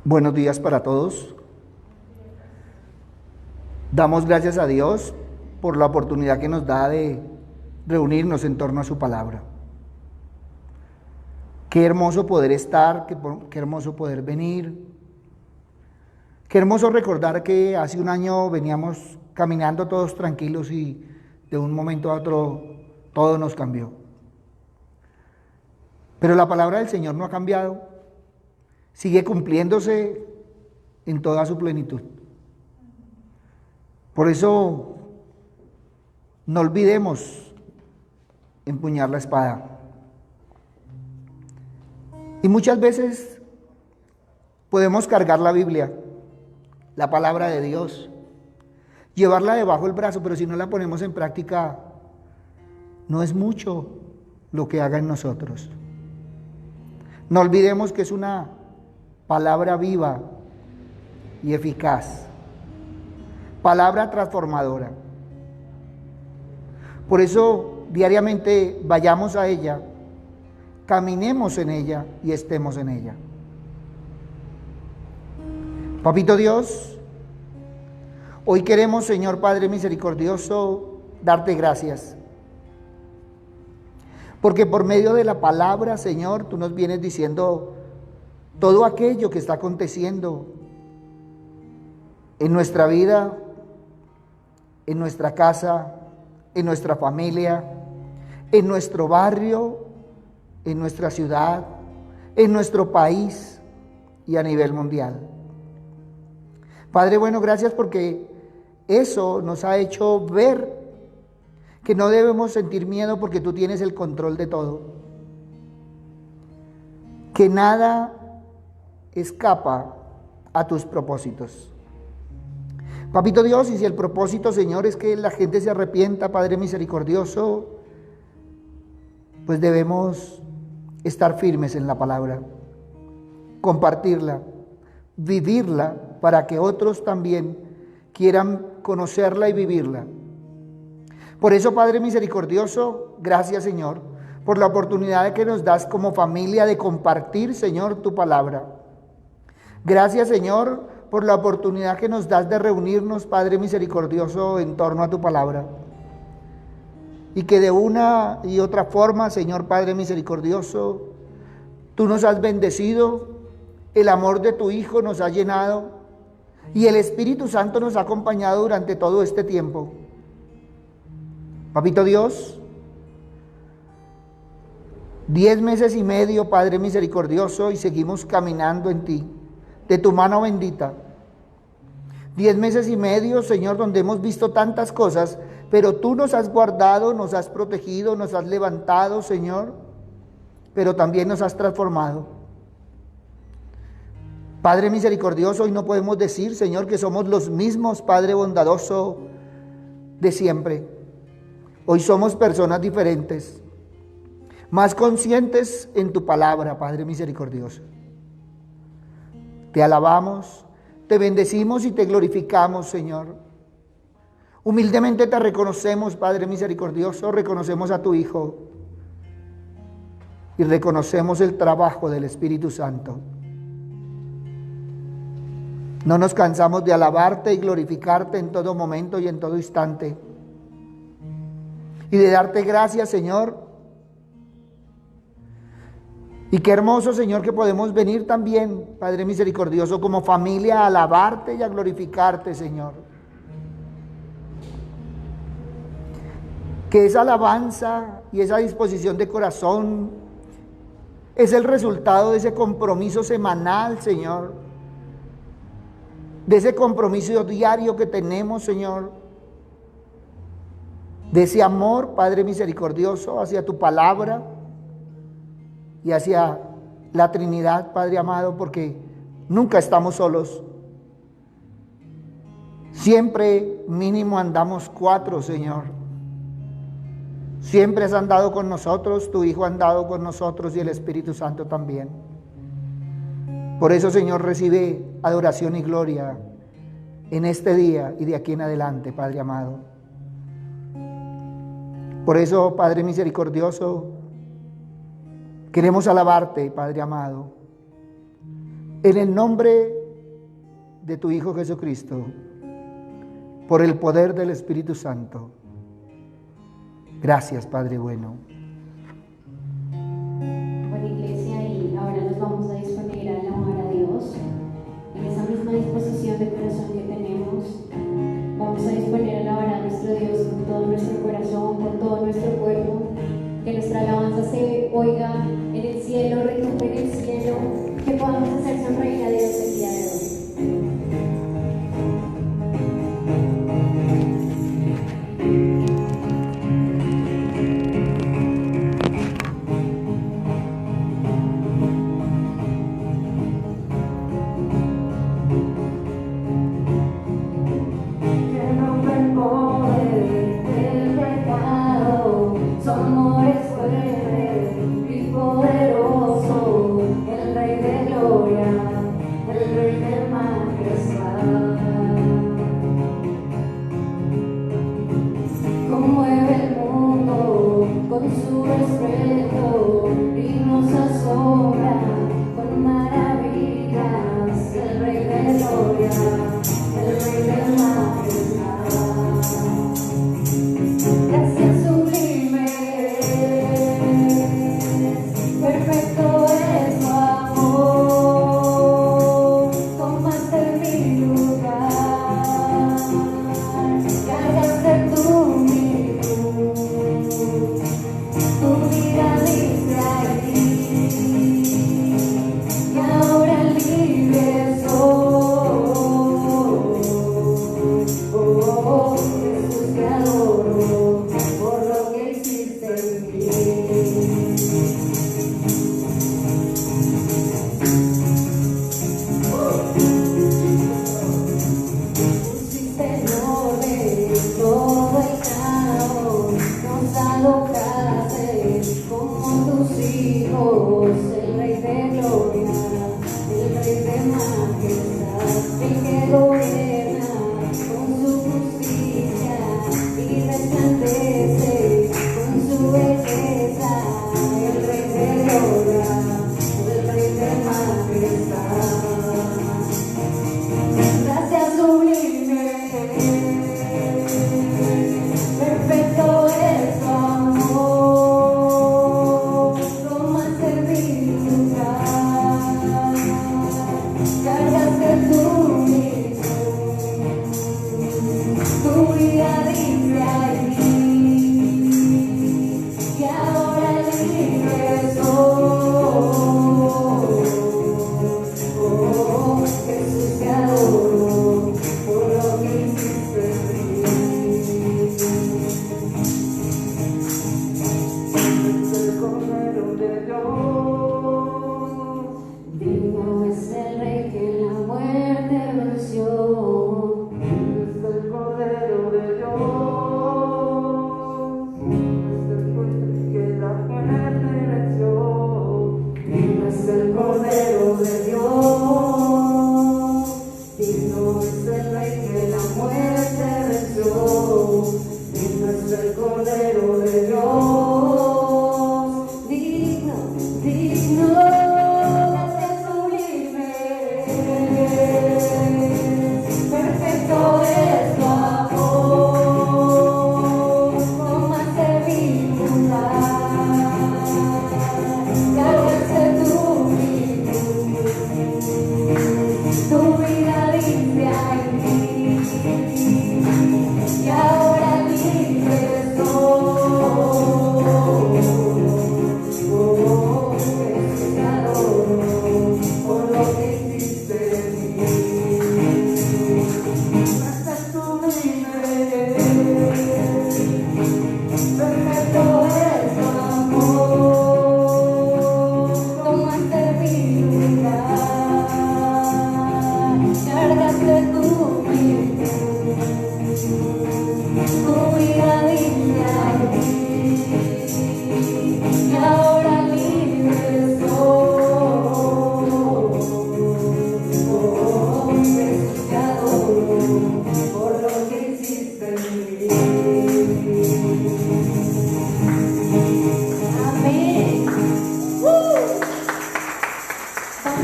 Buenos días para todos. Damos gracias a Dios por la oportunidad que nos da de reunirnos en torno a su palabra. Qué hermoso poder estar, qué hermoso poder venir. Qué hermoso recordar que hace un año veníamos caminando todos tranquilos y de un momento a otro todo nos cambió. Pero la palabra del Señor no ha cambiado. Sigue cumpliéndose en toda su plenitud. Por eso no olvidemos empuñar la espada. Y muchas veces podemos cargar la Biblia, la palabra de Dios, llevarla debajo del brazo, pero si no la ponemos en práctica, no es mucho lo que haga en nosotros. No olvidemos que es una palabra viva y eficaz, palabra transformadora. Por eso diariamente vayamos a ella, caminemos en ella y estemos en ella. Papito Dios, hoy queremos, Señor Padre misericordioso, darte gracias. Porque por medio de la palabra, Señor, tú nos vienes diciendo todo aquello que está aconteciendo en nuestra vida, en nuestra casa, en nuestra familia, en nuestro barrio, en nuestra ciudad, en nuestro país y a nivel mundial. Padre bueno, gracias porque eso nos ha hecho ver que no debemos sentir miedo porque tú tienes el control de todo. Que nada escapa a tus propósitos. Papito Dios, y si el propósito, Señor, es que la gente se arrepienta, Padre misericordioso, pues debemos estar firmes en la palabra, compartirla, vivirla, para que otros también quieran conocerla y vivirla. Por eso, Padre misericordioso, gracias, Señor, por la oportunidad que nos das como familia de compartir, Señor, tu palabra. Gracias, Señor, por la oportunidad que nos das de reunirnos, Padre misericordioso, en torno a tu palabra. Y que de una y otra forma, Señor Padre misericordioso, tú nos has bendecido, el amor de tu Hijo nos ha llenado y el Espíritu Santo nos ha acompañado durante todo este tiempo. Papito Dios, 10 meses y medio, Padre misericordioso, y seguimos caminando en ti, de tu mano bendita. 10 meses y medio, Señor, donde hemos visto tantas cosas, pero tú nos has guardado, nos has protegido, nos has levantado, Señor, pero también nos has transformado. Padre misericordioso, hoy no podemos decir, Señor, que somos los mismos, Padre bondadoso, de siempre. Hoy somos personas diferentes, más conscientes en tu palabra, Padre misericordioso. Te alabamos, te bendecimos y te glorificamos, Señor. Humildemente te reconocemos, Padre misericordioso, reconocemos a tu Hijo y reconocemos el trabajo del Espíritu Santo. No nos cansamos de alabarte y glorificarte en todo momento y en todo instante. Y de darte gracias, Señor. Y qué hermoso, Señor, que podemos venir también, Padre misericordioso, como familia a alabarte y a glorificarte, Señor. Que esa alabanza y esa disposición de corazón es el resultado de ese compromiso semanal, Señor. De ese compromiso diario que tenemos, Señor. De ese amor, Padre misericordioso, hacia tu palabra y hacia la Trinidad, Padre amado, porque nunca estamos solos. Siempre mínimo andamos 4, Señor. Siempre has andado con nosotros, tu Hijo ha andado con nosotros y el Espíritu Santo también. Por eso, Señor, recibe adoración y gloria en este día y de aquí en adelante, Padre amado. Por eso, Padre misericordioso, queremos alabarte, Padre amado. En el nombre de tu Hijo Jesucristo, por el poder del Espíritu Santo. Gracias, Padre bueno. Bueno, iglesia, y ahora nos vamos a disponer a alabar a Dios. En esa misma disposición de corazón que tenemos, vamos a disponer a alabar a nuestro Dios con todo nuestro corazón, con todo nuestro cuerpo. Que nuestra alabanza se oiga en el cielo, retumbe en el cielo, que podamos hacer sonreír a Dios el día de hoy.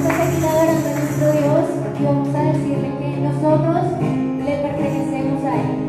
a seguir adorando a nuestro Dios y vamos a decirle que nosotros le pertenecemos a Él.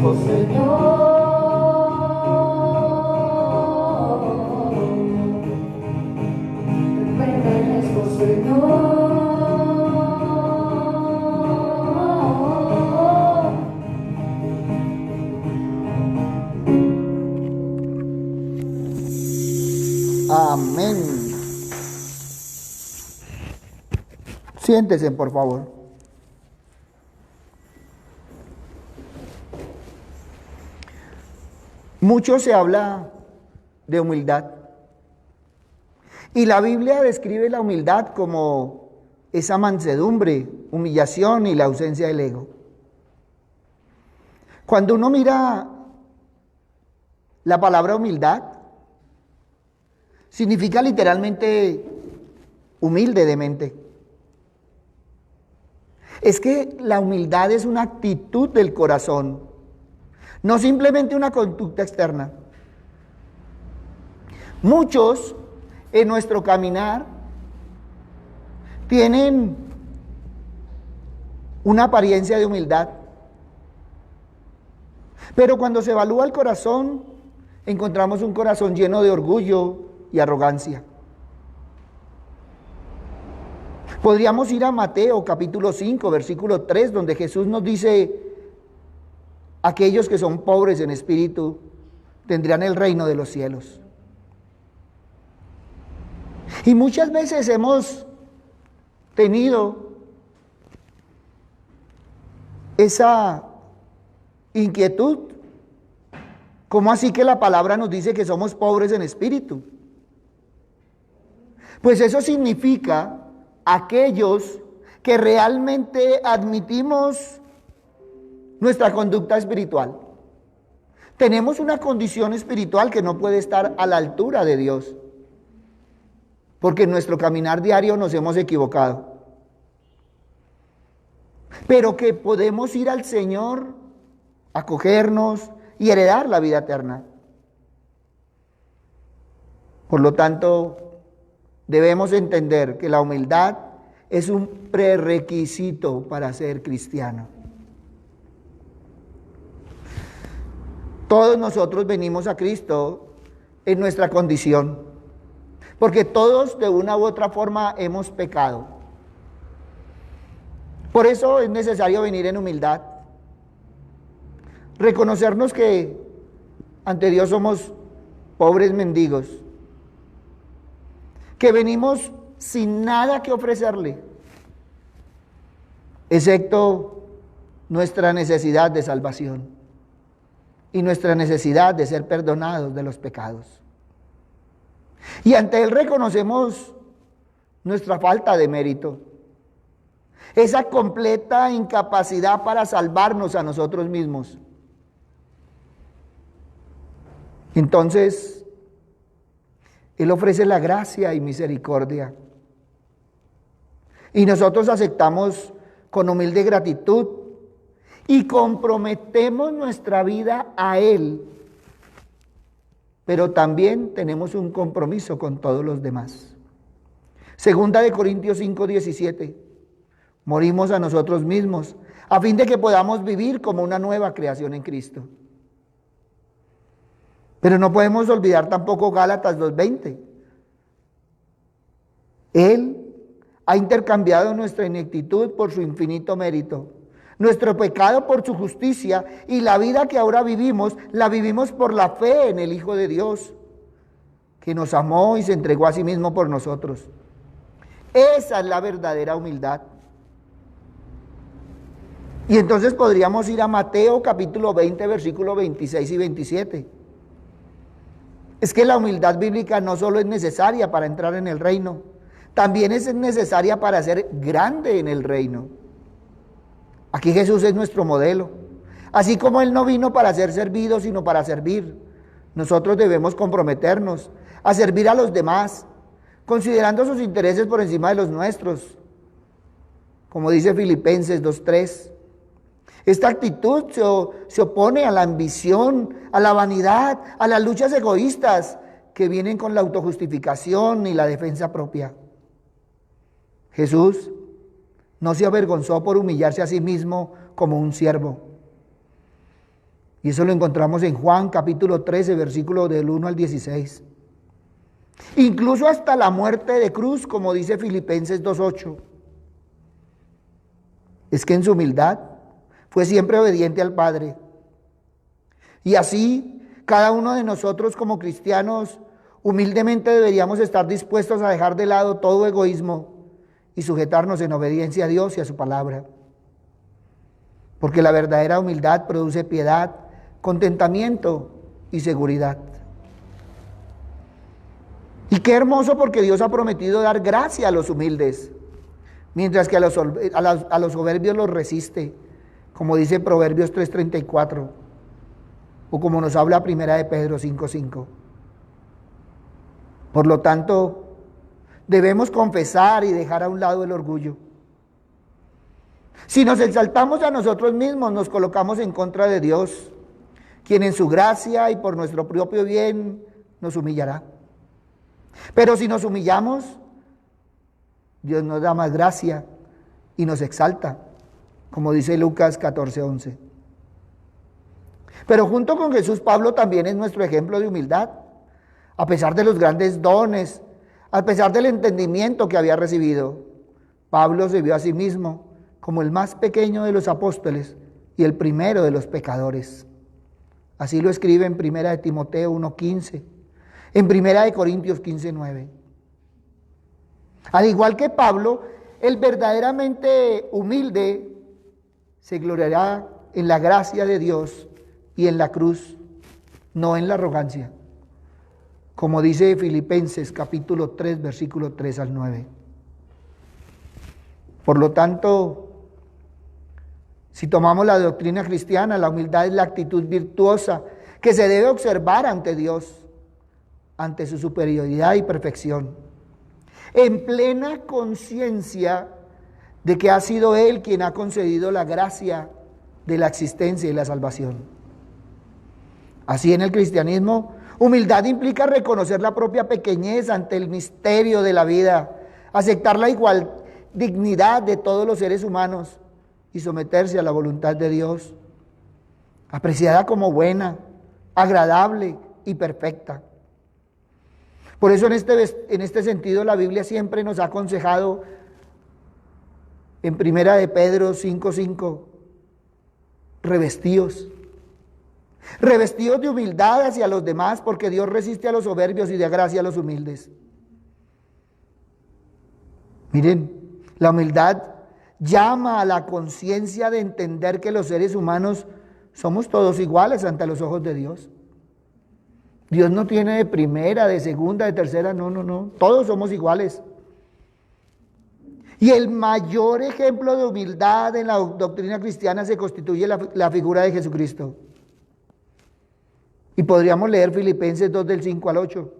oh Señor. Me pertenezco, Señor. Amén. Siéntese, por favor. Mucho se habla de humildad. Y la Biblia describe la humildad como esa mansedumbre, humillación y la ausencia del ego. Cuando uno mira la palabra humildad, significa literalmente humilde de mente. Es que la humildad es una actitud del corazón, no simplemente una conducta externa. Muchos en nuestro caminar tienen una apariencia de humildad, pero cuando se evalúa el corazón, encontramos un corazón lleno de orgullo y arrogancia. Podríamos ir a Mateo capítulo 5, versículo 3, donde Jesús nos dice: aquellos que son pobres en espíritu tendrán el reino de los cielos. Y muchas veces hemos tenido esa inquietud. ¿Cómo así que la palabra nos dice que somos pobres en espíritu? Pues eso significa aquellos que realmente admitimos nuestra conducta espiritual. Tenemos una condición espiritual que no puede estar a la altura de Dios, porque en nuestro caminar diario nos hemos equivocado. Pero que podemos ir al Señor, acogernos y heredar la vida eterna. Por lo tanto, debemos entender que la humildad es un prerequisito para ser cristiano. Todos nosotros venimos a Cristo en nuestra condición, porque todos de una u otra forma hemos pecado. Por eso es necesario venir en humildad, reconocernos que ante Dios somos pobres mendigos, que venimos sin nada que ofrecerle, excepto nuestra necesidad de salvación y nuestra necesidad de ser perdonados de los pecados. Y ante Él reconocemos nuestra falta de mérito, esa completa incapacidad para salvarnos a nosotros mismos. Entonces, Él ofrece la gracia y misericordia. Y nosotros aceptamos con humilde gratitud y comprometemos nuestra vida a Él. Pero también tenemos un compromiso con todos los demás. Segunda de Corintios 5:17. Morimos a nosotros mismos a fin de que podamos vivir como una nueva creación en Cristo. Pero no podemos olvidar tampoco Gálatas 2:20. Él ha intercambiado nuestra ineptitud por su infinito mérito, nuestro pecado por su justicia, y la vida que ahora vivimos, la vivimos por la fe en el Hijo de Dios, que nos amó y se entregó a sí mismo por nosotros. Esa es la verdadera humildad. Y entonces podríamos ir a Mateo capítulo 20, versículos 26 y 27. Es que la humildad bíblica no solo es necesaria para entrar en el reino, también es necesaria para ser grande en el reino. Aquí Jesús es nuestro modelo. Así como Él no vino para ser servido, sino para servir, nosotros debemos comprometernos a servir a los demás, considerando sus intereses por encima de los nuestros. Como dice Filipenses 2:3. Esta actitud se opone a la ambición, a la vanidad, a las luchas egoístas que vienen con la autojustificación y la defensa propia. Jesús no se avergonzó por humillarse a sí mismo como un siervo. Y eso lo encontramos en Juan capítulo 13, versículo del 1 al 16. Incluso hasta la muerte de cruz, como dice Filipenses 2:8. Es que en su humildad fue siempre obediente al Padre. Y así, cada uno de nosotros como cristianos, humildemente deberíamos estar dispuestos a dejar de lado todo egoísmo y sujetarnos en obediencia a Dios y a su palabra. Porque la verdadera humildad produce piedad, contentamiento y seguridad. Y qué hermoso, porque Dios ha prometido dar gracia a los humildes, mientras que a los soberbios los resiste, como dice Proverbios 3:34, o como nos habla Primera de Pedro 5:5. Por lo tanto, debemos confesar y dejar a un lado el orgullo. Si nos exaltamos a nosotros mismos, nos colocamos en contra de Dios, quien en su gracia y por nuestro propio bien nos humillará. Pero si nos humillamos, Dios nos da más gracia y nos exalta, como dice Lucas 14:11. Pero junto con Jesús, Pablo también es nuestro ejemplo de humildad. A pesar de los grandes dones, a pesar del entendimiento que había recibido, Pablo se vio a sí mismo como el más pequeño de los apóstoles y el primero de los pecadores. Así lo escribe en 1 de Timoteo 1:15, en 1 de Corintios 15:9. Al igual que Pablo, el verdaderamente humilde se gloriará en la gracia de Dios y en la cruz, no en la arrogancia, como dice Filipenses capítulo 3, versículo 3 al 9. Por lo tanto, si tomamos la doctrina cristiana, la humildad es la actitud virtuosa que se debe observar ante Dios, ante su superioridad y perfección, en plena conciencia de que ha sido Él quien ha concedido la gracia de la existencia y la salvación. Así, en el cristianismo, humildad implica reconocer la propia pequeñez ante el misterio de la vida, aceptar la igual dignidad de todos los seres humanos y someterse a la voluntad de Dios, apreciada como buena, agradable y perfecta. Por eso en este sentido la Biblia siempre nos ha aconsejado en 1 de Pedro 5:5, revestíos de humildad hacia los demás, porque Dios resiste a los soberbios y da gracia a los humildes. Miren, la humildad llama a la conciencia de entender que los seres humanos somos todos iguales ante los ojos de Dios. Dios no tiene de primera, de segunda, de tercera, no. Todos somos iguales. Y el mayor ejemplo de humildad en la doctrina cristiana se constituye la figura de Jesucristo. Y podríamos leer Filipenses 2 del 5 al 8.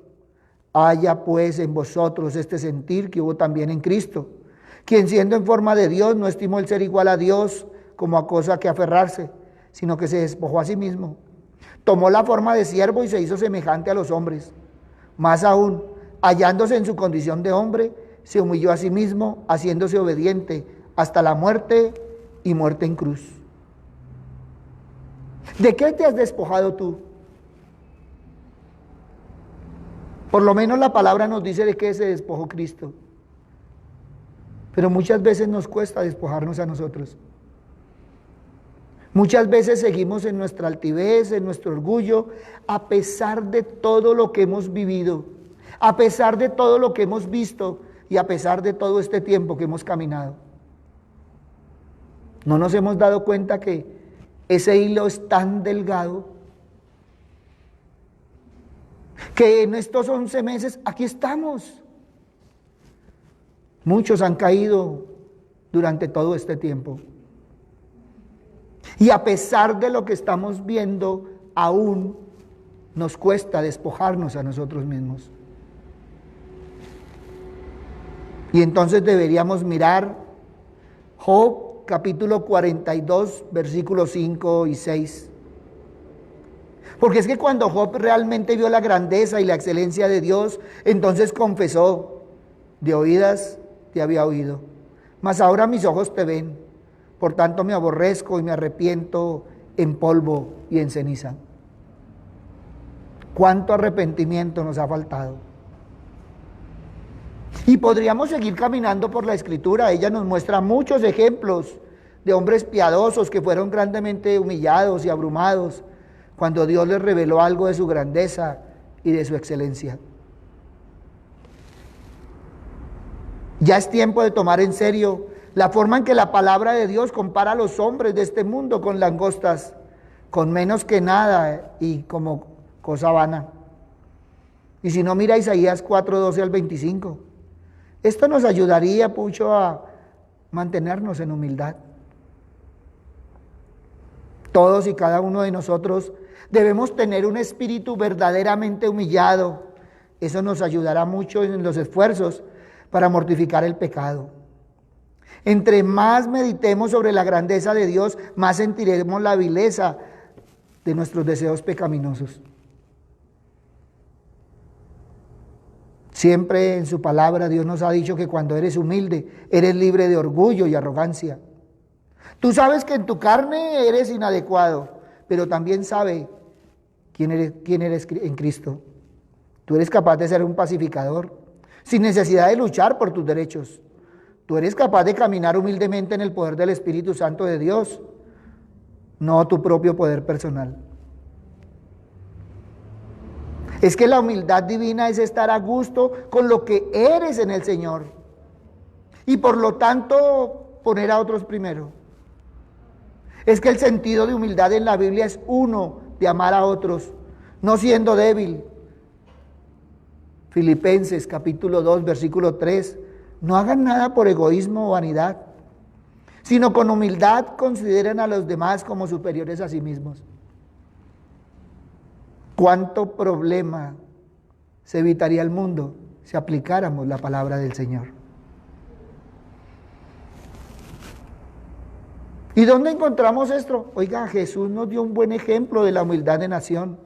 Haya pues en vosotros este sentir que hubo también en Cristo, quien siendo en forma de Dios no estimó el ser igual a Dios como a cosa que aferrarse, sino que se despojó a sí mismo. Tomó la forma de siervo y se hizo semejante a los hombres. Más aún, hallándose en su condición de hombre, se humilló a sí mismo, haciéndose obediente hasta la muerte y muerte en cruz. ¿De qué te has despojado tú? Por lo menos la palabra nos dice de qué se despojó Cristo. Pero muchas veces nos cuesta despojarnos a nosotros. Muchas veces seguimos en nuestra altivez, en nuestro orgullo, a pesar de todo lo que hemos vivido, a pesar de todo lo que hemos visto y a pesar de todo este tiempo que hemos caminado. ¿No nos hemos dado cuenta que ese hilo es tan delgado? Que en estos 11 meses aquí estamos. Muchos han caído durante todo este tiempo. Y a pesar de lo que estamos viendo, aún nos cuesta despojarnos a nosotros mismos. Y entonces deberíamos mirar Job capítulo 42, versículos 5 y 6. Porque es que cuando Job realmente vio la grandeza y la excelencia de Dios, entonces confesó: de oídas te había oído, mas ahora mis ojos te ven. Por tanto me aborrezco y me arrepiento en polvo y en ceniza. ¿Cuánto arrepentimiento nos ha faltado? Y podríamos seguir caminando por la Escritura. Ella nos muestra muchos ejemplos de hombres piadosos que fueron grandemente humillados y abrumados cuando Dios les reveló algo de su grandeza y de su excelencia. Ya es tiempo de tomar en serio la forma en que la palabra de Dios compara a los hombres de este mundo con langostas, con menos que nada y como cosa vana. Y si no, mira Isaías 4:12 al 25. Esto nos ayudaría mucho a mantenernos en humildad. Todos y cada uno de nosotros debemos tener un espíritu verdaderamente humillado. Eso nos ayudará mucho en los esfuerzos para mortificar el pecado. Entre más meditemos sobre la grandeza de Dios, más sentiremos la vileza de nuestros deseos pecaminosos. Siempre en su palabra Dios nos ha dicho que cuando eres humilde, eres libre de orgullo y arrogancia. Tú sabes que en tu carne eres inadecuado, pero también sabes quién eres en Cristo. Tú eres capaz de ser un pacificador, sin necesidad de luchar por tus derechos. Tú eres capaz de caminar humildemente en el poder del Espíritu Santo de Dios, no tu propio poder personal. Es que la humildad divina es estar a gusto con lo que eres en el Señor y por lo tanto poner a otros primero. Es que el sentido de humildad en la Biblia es uno, de amar a otros, no siendo débil. Filipenses capítulo 2, versículo 3. No hagan nada por egoísmo o vanidad, sino con humildad consideren a los demás como superiores a sí mismos. ¿Cuánto problema se evitaría el mundo si aplicáramos la palabra del Señor? ¿Y dónde encontramos esto? Oiga, Jesús nos dio un buen ejemplo de la humildad de nación.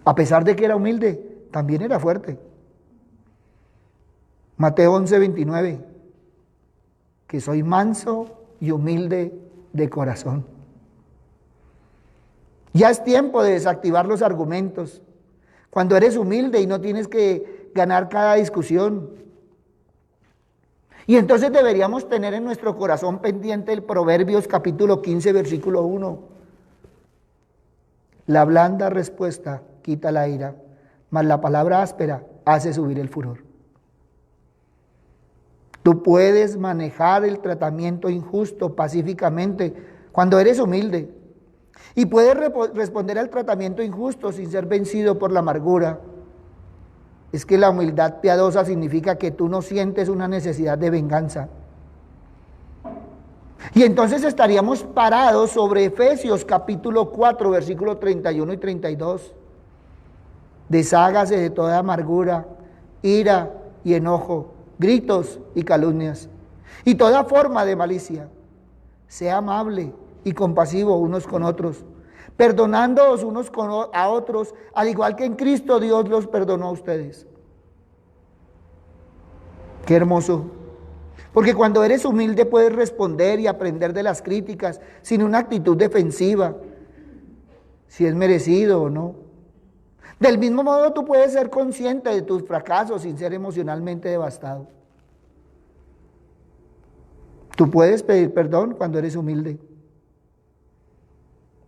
A pesar de que era humilde, también era fuerte. Mateo 11:29, que soy manso y humilde de corazón. Ya es tiempo de desactivar los argumentos. Cuando eres humilde y no tienes que ganar cada discusión. Y entonces deberíamos tener en nuestro corazón pendiente el Proverbios capítulo 15, versículo 1. La blanda respuesta quita la ira, mas la palabra áspera hace subir el furor. Tú puedes manejar el tratamiento injusto pacíficamente cuando eres humilde. Y puedes responder al tratamiento injusto sin ser vencido por la amargura. Es que la humildad piadosa significa que tú no sientes una necesidad de venganza. Y entonces estaríamos parados sobre Efesios capítulo 4, versículos 31 y 32. Deshágase de toda amargura, ira y enojo, gritos y calumnias, y toda forma de malicia. Sea amable y compasivo unos con otros, perdonándoos unos a otros, al igual que en Cristo Dios los perdonó a ustedes. Qué hermoso. Porque cuando eres humilde puedes responder y aprender de las críticas sin una actitud defensiva, si es merecido o no. Del mismo modo tú puedes ser consciente de tus fracasos sin ser emocionalmente devastado. Tú puedes pedir perdón cuando eres humilde.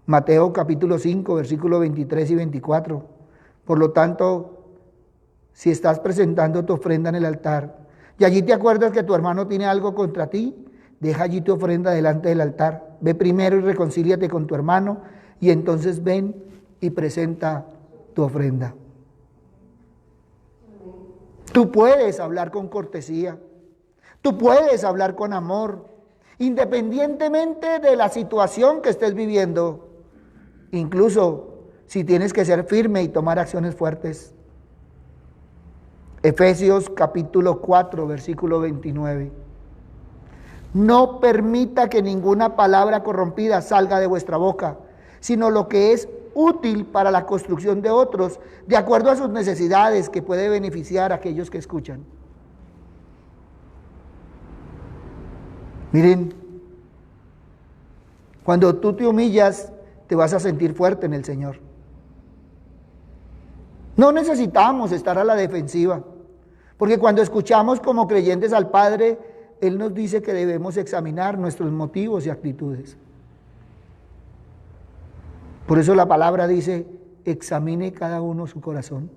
Mateo capítulo 5, versículos 23 y 24. Por lo tanto, si estás presentando tu ofrenda en el altar y allí te acuerdas que tu hermano tiene algo contra ti, deja allí tu ofrenda delante del altar. Ve primero y reconcíliate con tu hermano y entonces ven y presenta tu ofrenda. Tú puedes hablar con cortesía. Tú puedes hablar con amor, independientemente de la situación que estés viviendo. Incluso si tienes que ser firme y tomar acciones fuertes. Efesios capítulo 4, versículo 29. No permita que ninguna palabra corrompida salga de vuestra boca, sino lo que es útil para la construcción de otros, de acuerdo a sus necesidades, que puede beneficiar a aquellos que escuchan. Miren, Cuando tú te humillas, te vas a sentir fuerte en el Señor. No necesitamos estar a la defensiva, porque cuando escuchamos como creyentes al Padre, Él nos dice que debemos examinar nuestros motivos y actitudes. Por eso la palabra dice, examine cada uno su corazón.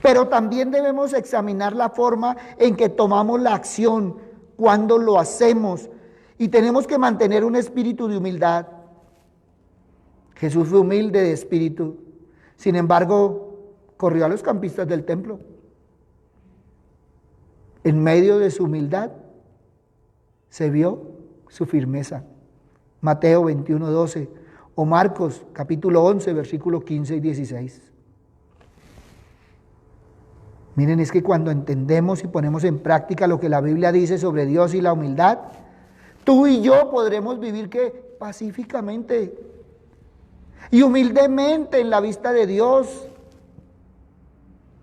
Pero también debemos examinar la forma en que tomamos la acción, cuando lo hacemos, y tenemos que mantener un espíritu de humildad. Jesús fue humilde de espíritu, sin embargo, corrió a los campistas del templo. En medio de su humildad se vio su firmeza. Mateo 21:12 o Marcos capítulo 11, versículos 15 y 16. Miren, es que cuando entendemos y ponemos en práctica lo que la Biblia dice sobre Dios y la humildad, tú y yo podremos vivir ¿qué? Pacíficamente y humildemente en la vista de Dios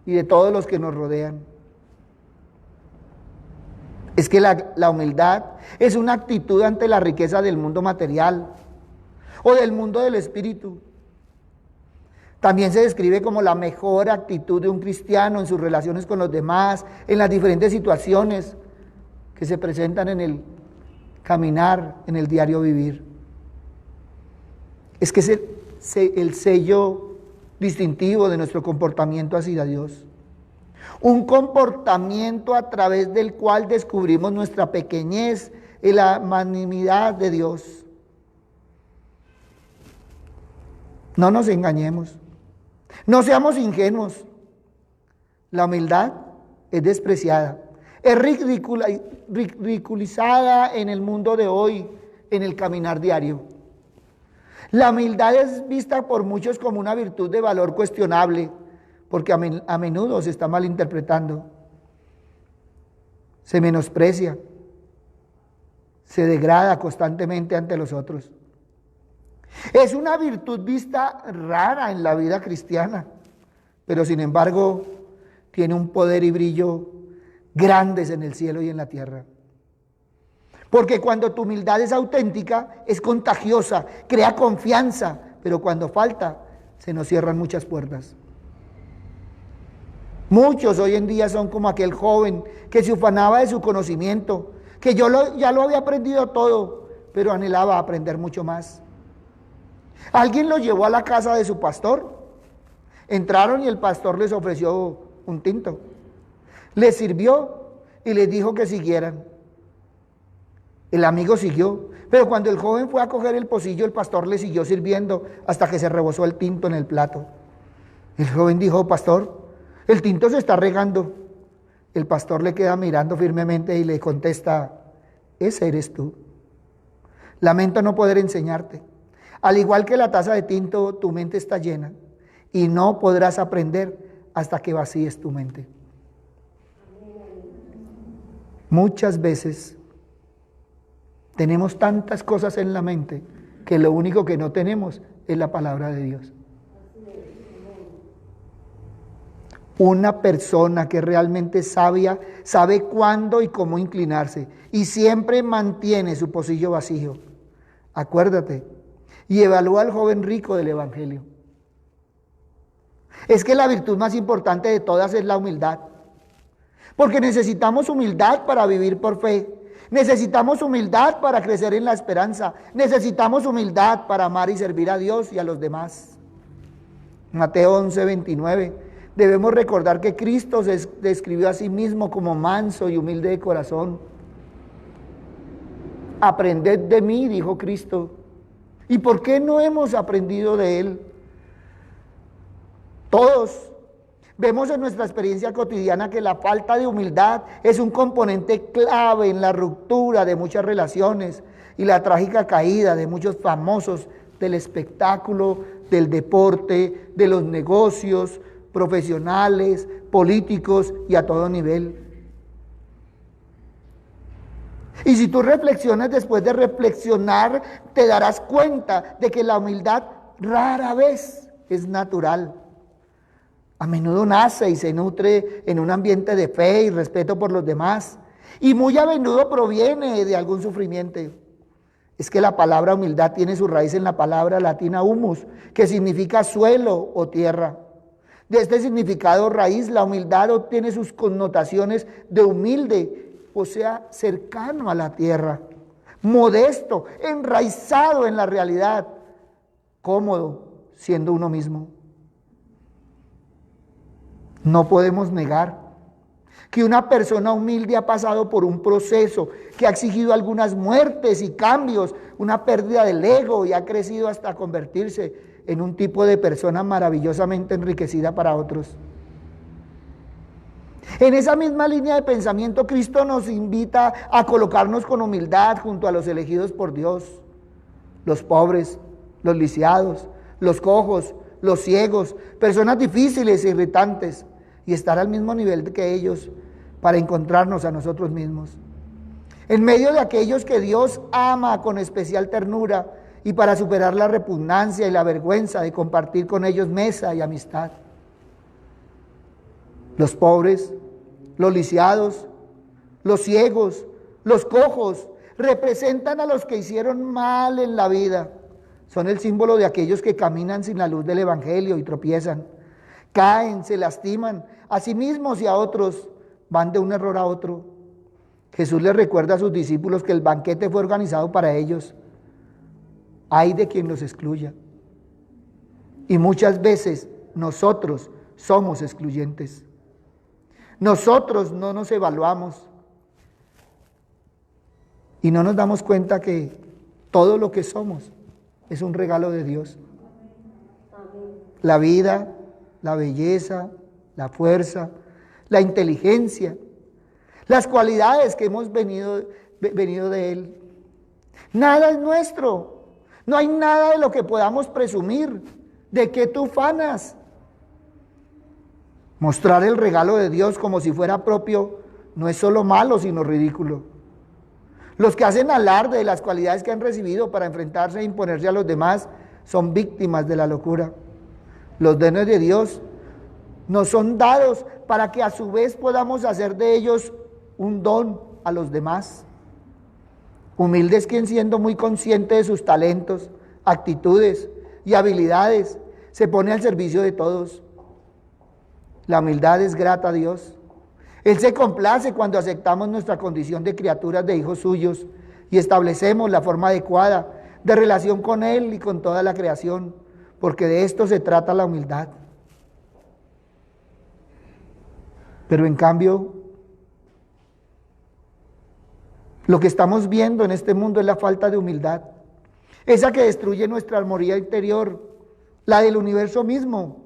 y de todos los que nos rodean. Es que la humildad es una actitud ante la riqueza del mundo material o del mundo del espíritu. También se describe como la mejor actitud de un cristiano en sus relaciones con los demás, en las diferentes situaciones que se presentan en el caminar, en el diario vivir. Es que es el sello distintivo de nuestro comportamiento hacia Dios. Un comportamiento a través del cual descubrimos nuestra pequeñez y la magnanimidad de Dios. No nos engañemos. No seamos ingenuos. La humildad es despreciada, es ridiculizada en el mundo de hoy, en el caminar diario. La humildad es vista por muchos como una virtud de valor cuestionable, porque a menudo se está malinterpretando. Se menosprecia, se degrada constantemente ante los otros. Es una virtud vista rara en la vida cristiana, pero sin embargo tiene un poder y brillo grandes en el cielo y en la tierra. Porque cuando tu humildad es auténtica, es contagiosa, crea confianza, pero cuando falta, se nos cierran muchas puertas. Muchos hoy en día son como aquel joven que se ufanaba de su conocimiento, que ya lo había aprendido todo, pero anhelaba aprender mucho más. Alguien lo llevó a la casa de su pastor. Entraron y el pastor les ofreció un tinto. Les sirvió y les dijo que siguieran. El amigo siguió, pero cuando el joven fue a coger el pocillo, el pastor le siguió sirviendo hasta que se rebosó el tinto en el plato. El joven dijo: pastor, el tinto se está regando. El pastor le queda mirando firmemente y le contesta: ese eres tú. Lamento no poder enseñarte. Al igual que la taza de tinto, tu mente está llena y no podrás aprender hasta que vacíes tu mente. Muchas veces tenemos tantas cosas en la mente que lo único que no tenemos es la palabra de Dios. Una persona que es realmente sabia sabe cuándo y cómo inclinarse y siempre mantiene su pocillo vacío. Acuérdate y evalúa al joven rico del Evangelio. Es que la virtud más importante de todas es la humildad. Porque necesitamos humildad para vivir por fe. Necesitamos humildad para crecer en la esperanza. Necesitamos humildad para amar y servir a Dios y a los demás. Mateo 11:29. Debemos recordar que Cristo se describió a sí mismo como manso y humilde de corazón. Aprended de mí, dijo Cristo. ¿Y por qué no hemos aprendido de Él? Todos vemos en nuestra experiencia cotidiana que la falta de humildad es un componente clave en la ruptura de muchas relaciones y la trágica caída de muchos famosos del espectáculo, del deporte, de los negocios, profesionales, políticos y a todo nivel. Y si tú reflexionas, después de reflexionar, te darás cuenta de que la humildad rara vez es natural. A menudo nace y se nutre en un ambiente de fe y respeto por los demás. Y muy a menudo proviene de algún sufrimiento. Es que la palabra humildad tiene su raíz en la palabra latina humus, que significa suelo o tierra. De este significado raíz, la humildad obtiene sus connotaciones de humilde, o sea, cercano a la tierra, modesto, enraizado en la realidad, cómodo siendo uno mismo. No podemos negar que una persona humilde ha pasado por un proceso que ha exigido algunas muertes y cambios, una pérdida del ego, y ha crecido hasta convertirse en un tipo de persona maravillosamente enriquecida para otros. En esa misma línea de pensamiento, Cristo nos invita a colocarnos con humildad junto a los elegidos por Dios, los pobres, los lisiados, los cojos, los ciegos, personas difíciles e irritantes, y estar al mismo nivel que ellos para encontrarnos a nosotros mismos. En medio de aquellos que Dios ama con especial ternura y para superar la repugnancia y la vergüenza de compartir con ellos mesa y amistad. Los pobres, los lisiados, los ciegos, los cojos, representan a los que hicieron mal en la vida. Son el símbolo de aquellos que caminan sin la luz del Evangelio y tropiezan, caen, se lastiman a sí mismos y a otros, van de un error a otro. Jesús les recuerda a sus discípulos que el banquete fue organizado para ellos. Ay de quien los excluya. Y muchas veces nosotros somos excluyentes. Nosotros no nos evaluamos y no nos damos cuenta que todo lo que somos es un regalo de Dios. La vida, la belleza, la fuerza, la inteligencia, las cualidades que hemos venido de Él. Nada es nuestro. No hay nada de lo que podamos presumir. ¿De qué te ufanas? Mostrar el regalo de Dios como si fuera propio no es solo malo, sino ridículo. Los que hacen alarde de las cualidades que han recibido para enfrentarse e imponerse a los demás son víctimas de la locura. Los dones de Dios nos son dados para que a su vez podamos hacer de ellos un don a los demás. Humilde es quien, siendo muy consciente de sus talentos, actitudes y habilidades, se pone al servicio de todos. La humildad es grata a Dios. Él se complace cuando aceptamos nuestra condición de criaturas de hijos suyos y establecemos la forma adecuada de relación con Él y con toda la creación, porque de esto se trata la humildad. Pero en cambio, lo que estamos viendo en este mundo es la falta de humildad, esa que destruye nuestra armonía interior, la del universo mismo.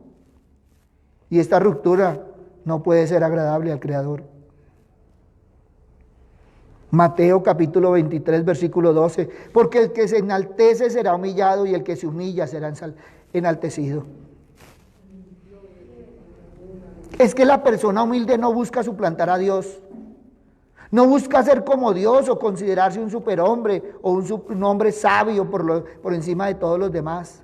Y esta ruptura no puede ser agradable al Creador. Mateo capítulo 23, versículo 12, porque el que se enaltece será humillado y el que se humilla será enaltecido. Es que la persona humilde no busca suplantar a Dios, no busca ser como Dios o considerarse un superhombre o un hombre sabio por encima de todos los demás.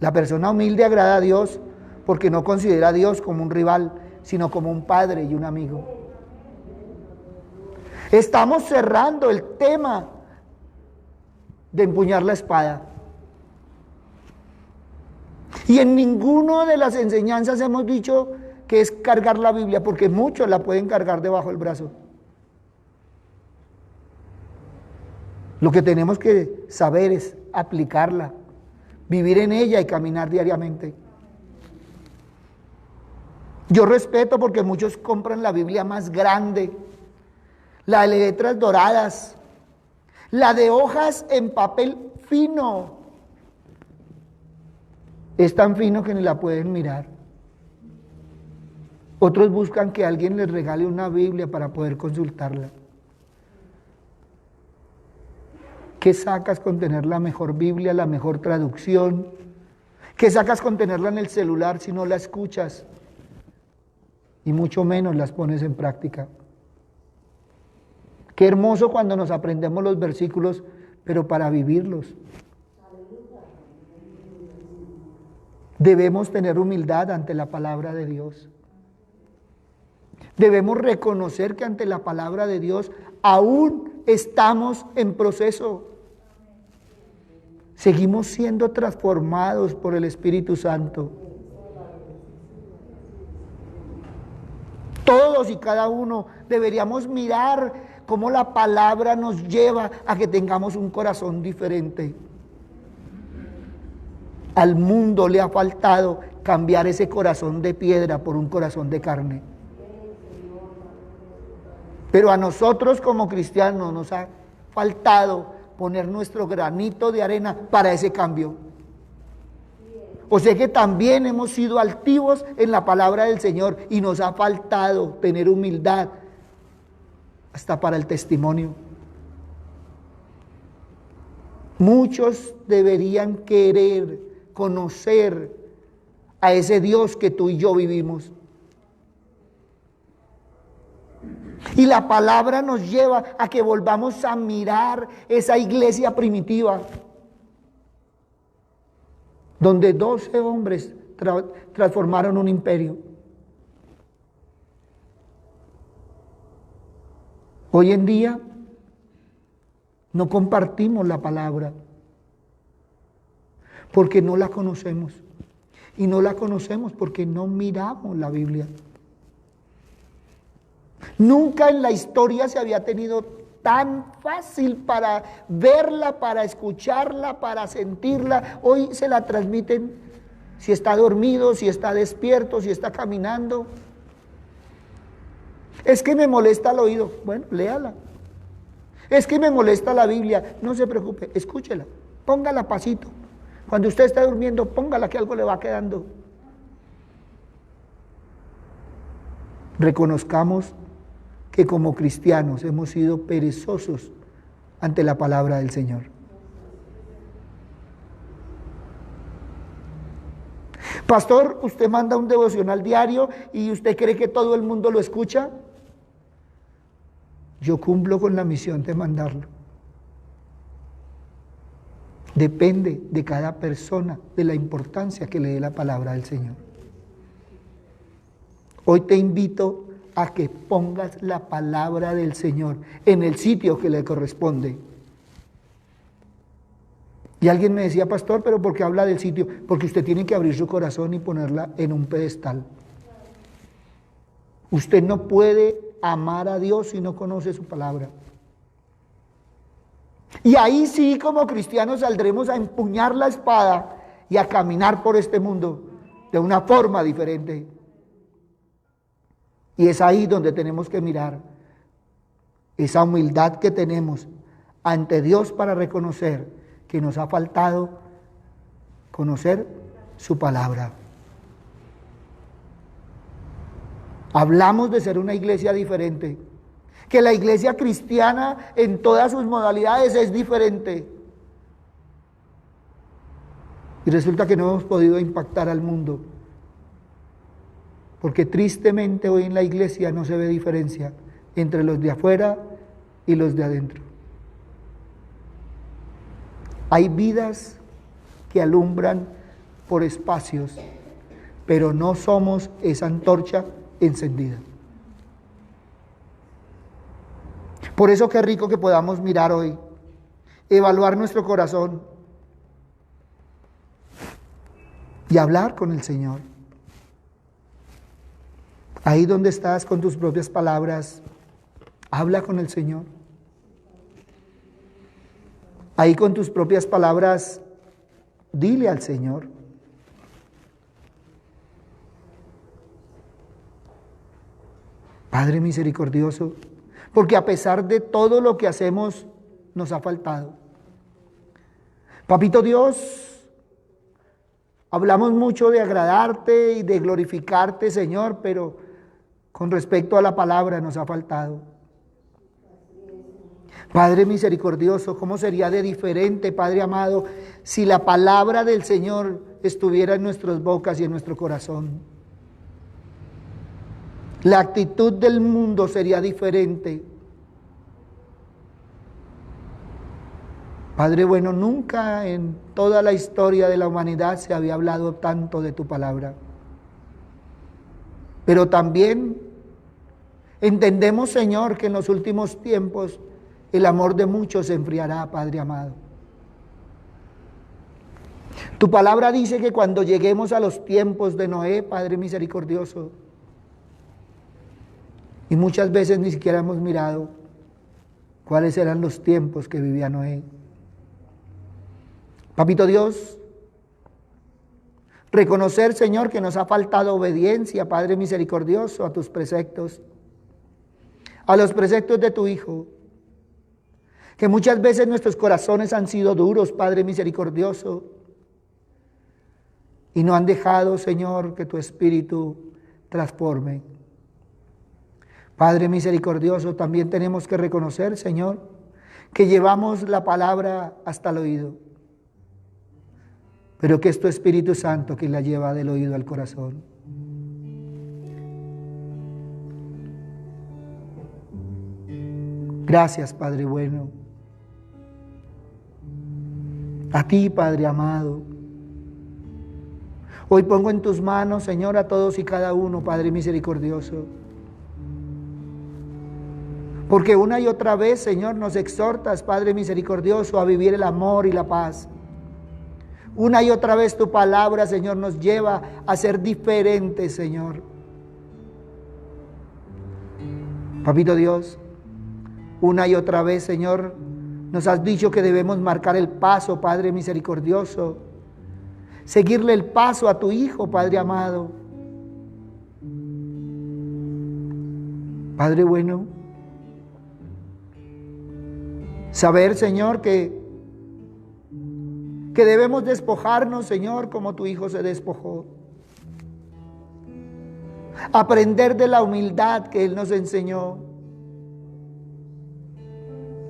La persona humilde agrada a Dios porque no considera a Dios como un rival, sino como un padre y un amigo. Estamos cerrando el tema de empuñar la espada. Y en ninguna de las enseñanzas hemos dicho que es cargar la Biblia, porque muchos la pueden cargar debajo del brazo. Lo que tenemos que saber es aplicarla, vivir en ella y caminar diariamente. Yo respeto porque muchos compran la Biblia más grande, la de letras doradas, la de hojas en papel fino. Es tan fino que ni la pueden mirar. Otros buscan que alguien les regale una Biblia para poder consultarla. ¿Qué sacas con tener la mejor Biblia, la mejor traducción? ¿Qué sacas con tenerla en el celular si no la escuchas? Y mucho menos las pones en práctica. Qué hermoso cuando nos aprendemos los versículos, pero para vivirlos. Debemos tener humildad ante la palabra de Dios. Debemos reconocer que ante la palabra de Dios aún estamos en proceso. Seguimos siendo transformados por el Espíritu Santo. Todos y cada uno deberíamos mirar cómo la palabra nos lleva a que tengamos un corazón diferente. Al mundo le ha faltado cambiar ese corazón de piedra por un corazón de carne. Pero a nosotros como cristianos nos ha faltado poner nuestro granito de arena para ese cambio. O sea que también hemos sido altivos en la palabra del Señor y nos ha faltado tener humildad hasta para el testimonio. Muchos deberían querer conocer a ese Dios que tú y yo vivimos. Y la palabra nos lleva a que volvamos a mirar esa iglesia primitiva, donde 12 hombres transformaron un imperio. Hoy en día no compartimos la palabra porque no la conocemos. Y no la conocemos porque no miramos la Biblia. Nunca en la historia se había tenido tan fácil para verla, para escucharla, para sentirla. Hoy se la transmiten si está dormido, si está despierto, si está caminando. Es que me molesta el oído. Bueno, léala. Es que me molesta la Biblia. No se preocupe, escúchela, póngala pasito. Cuando usted está durmiendo, póngala que algo le va quedando. Reconozcamos que como cristianos hemos sido perezosos ante la palabra del Señor. Pastor, usted manda un devocional diario y usted cree que todo el mundo lo escucha. Yo cumplo con la misión de mandarlo. Depende de cada persona, de la importancia que le dé la palabra del Señor. Hoy te invito a que pongas la palabra del Señor en el sitio que le corresponde. Y alguien me decía, pastor, ¿pero por qué habla del sitio? Porque usted tiene que abrir su corazón y ponerla en un pedestal. Usted no puede amar a Dios si no conoce su palabra. Y ahí sí, como cristianos, saldremos a empuñar la espada y a caminar por este mundo de una forma diferente. Y es ahí donde tenemos que mirar esa humildad que tenemos ante Dios para reconocer que nos ha faltado conocer su palabra. Hablamos de ser una iglesia diferente, que la iglesia cristiana en todas sus modalidades es diferente. Y resulta que no hemos podido impactar al mundo, porque tristemente hoy en la iglesia no se ve diferencia entre los de afuera y los de adentro. Hay vidas que alumbran por espacios, pero no somos esa antorcha encendida. Por eso qué rico que podamos mirar hoy, evaluar nuestro corazón y hablar con el Señor. Ahí donde estás con tus propias palabras, habla con el Señor. Ahí con tus propias palabras, dile al Señor. Padre misericordioso, porque a pesar de todo lo que hacemos, nos ha faltado. Papito Dios, hablamos mucho de agradarte y de glorificarte, Señor, pero con respecto a la palabra nos ha faltado. Padre misericordioso, ¿cómo sería de diferente, Padre amado, si la palabra del Señor estuviera en nuestras bocas y en nuestro corazón? La actitud del mundo sería diferente. Padre bueno, nunca en toda la historia de la humanidad se había hablado tanto de tu palabra. Pero también entendemos, Señor, que en los últimos tiempos el amor de muchos se enfriará, Padre amado. Tu palabra dice que cuando lleguemos a los tiempos de Noé, Padre misericordioso, y muchas veces ni siquiera hemos mirado cuáles eran los tiempos que vivía Noé. Papito Dios, reconocer, Señor, que nos ha faltado obediencia, Padre misericordioso, a tus preceptos, a los preceptos de tu Hijo, que muchas veces nuestros corazones han sido duros, Padre misericordioso, y no han dejado, Señor, que tu Espíritu transforme. Padre misericordioso, también tenemos que reconocer, Señor, que llevamos la palabra hasta el oído, pero que es tu Espíritu Santo quien la lleva del oído al corazón. Gracias, Padre bueno. A ti, Padre amado. Hoy pongo en tus manos, Señor, a todos y cada uno, Padre misericordioso. Porque una y otra vez, Señor, nos exhortas, Padre misericordioso, a vivir el amor y la paz. Una y otra vez tu palabra, Señor, nos lleva a ser diferentes, Señor. Papito Dios, una y otra vez, Señor, nos has dicho que debemos marcar el paso, Padre misericordioso. Seguirle el paso a tu Hijo, Padre amado. Padre bueno, saber, Señor, que debemos despojarnos, Señor, como tu Hijo se despojó. Aprender de la humildad que Él nos enseñó.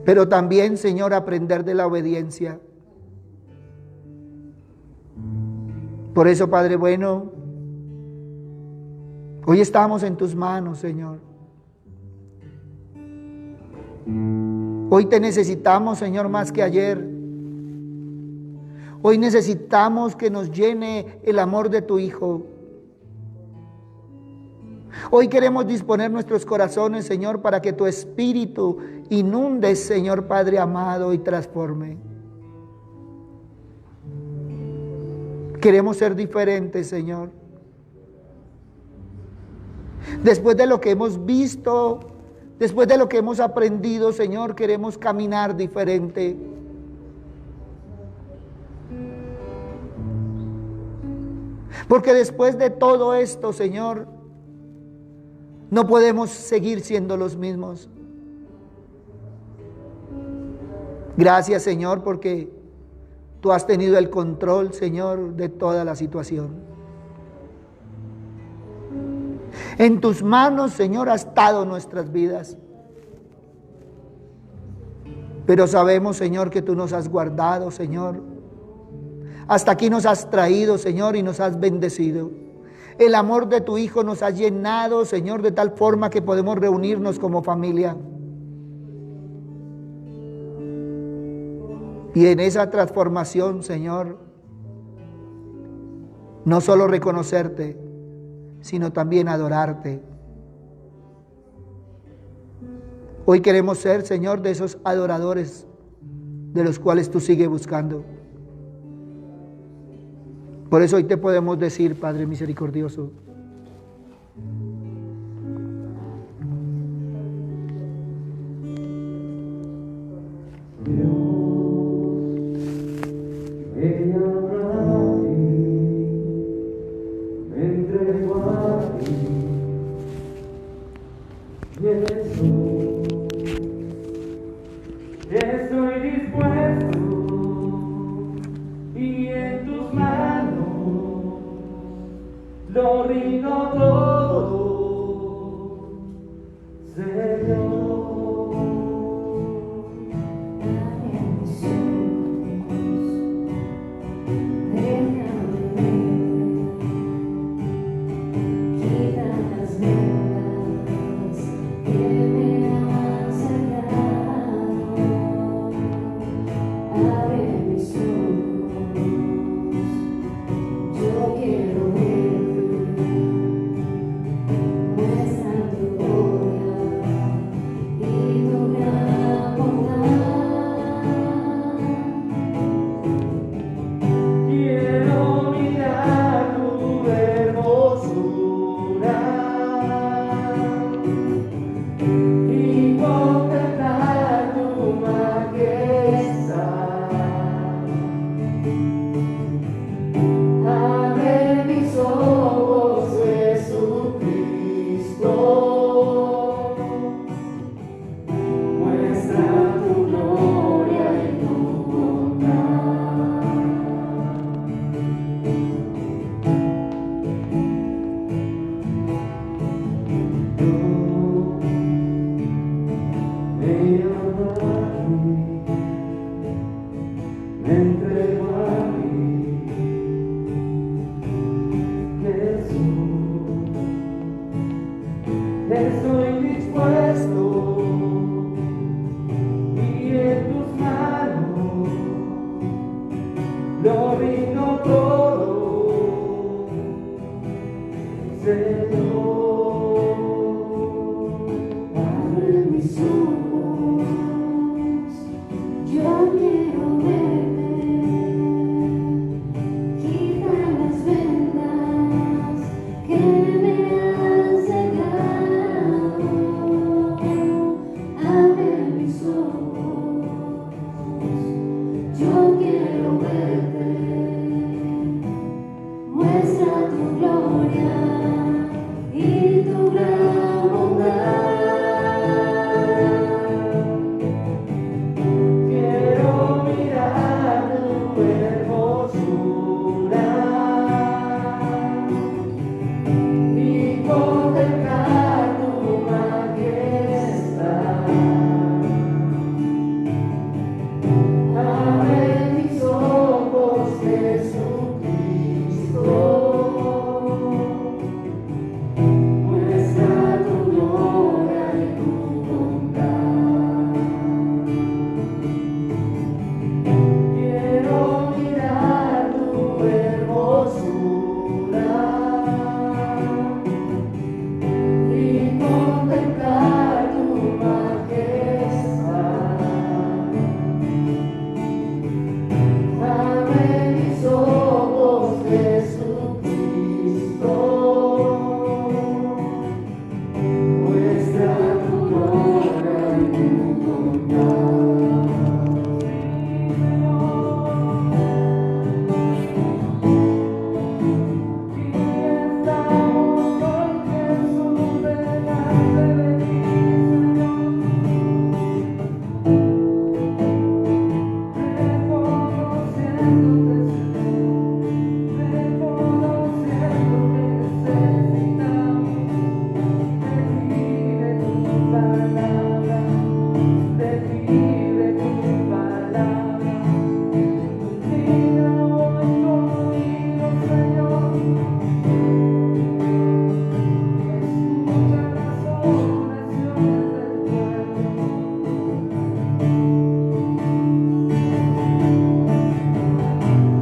Pero también, Señor, aprender de la obediencia. Por eso, Padre bueno, hoy estamos en tus manos, Señor. Hoy te necesitamos, Señor, más que ayer. Hoy necesitamos que nos llene el amor de tu Hijo. Hoy queremos disponer nuestros corazones, Señor, para que tu Espíritu inunde, Señor Padre amado, y transforme. Queremos ser diferentes, Señor. Después de lo que hemos visto, después de lo que hemos aprendido, Señor, queremos caminar diferente. Porque después de todo esto, Señor, no podemos seguir siendo los mismos. Gracias, Señor, porque tú has tenido el control, Señor, de toda la situación. En tus manos, Señor, ha estado nuestras vidas. Pero sabemos, Señor, que tú nos has guardado, Señor. Hasta aquí nos has traído, Señor, y nos has bendecido. El amor de tu Hijo nos ha llenado, Señor, de tal forma que podemos reunirnos como familia. Y en esa transformación, Señor, no solo reconocerte, sino también adorarte. Hoy queremos ser, Señor, de esos adoradores de los cuales tú sigues buscando. Por eso hoy te podemos decir, Padre misericordioso, estoy dispuesto y en tus manos lo rindo todo, Señor. lo rindo todo, Señor. Abre mis ojos, yo quiero verte, quita las vendas que me han cegado. Abre mis ojos, yo quiero verte, muestra tu gloria y tu gran bondad. Quiero mirar tu hermosura y contemplar tu majestad. Abre mis ojos, Jesucristo, muestra tu gloria y tu bondad. Quiero mirar tu hermosura y contemplar tu majestad. Abre mis ojos, Jesucristo, muestra tu gloria y tu bondad.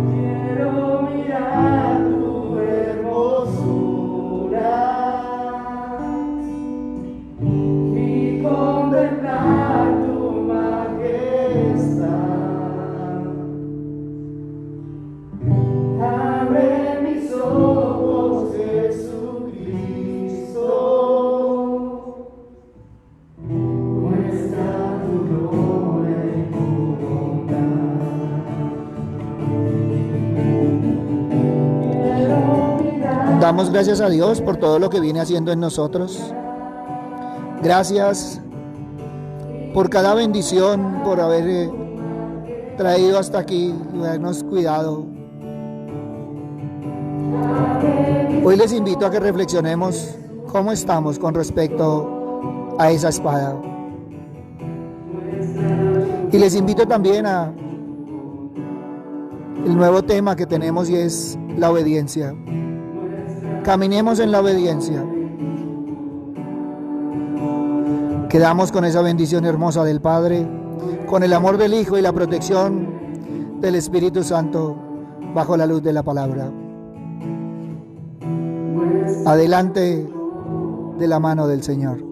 Quiero mirar tu hermosura y contemplar tu majestad. Abre mis ojos, Jesucristo, muestra tu gloria y tu bondad. Quiero mirar Damos gracias a Dios por todo lo que viene haciendo en nosotros. Gracias por cada bendición, por haber traído hasta aquí y habernos cuidado. Hoy les invito a que reflexionemos cómo estamos con respecto a esa espada. Y les invito también a el nuevo tema que tenemos, y es la obediencia. Caminemos en la obediencia. Quedamos con esa bendición hermosa del Padre, con el amor del Hijo y la protección del Espíritu Santo bajo la luz de la palabra. Adelante de la mano del Señor.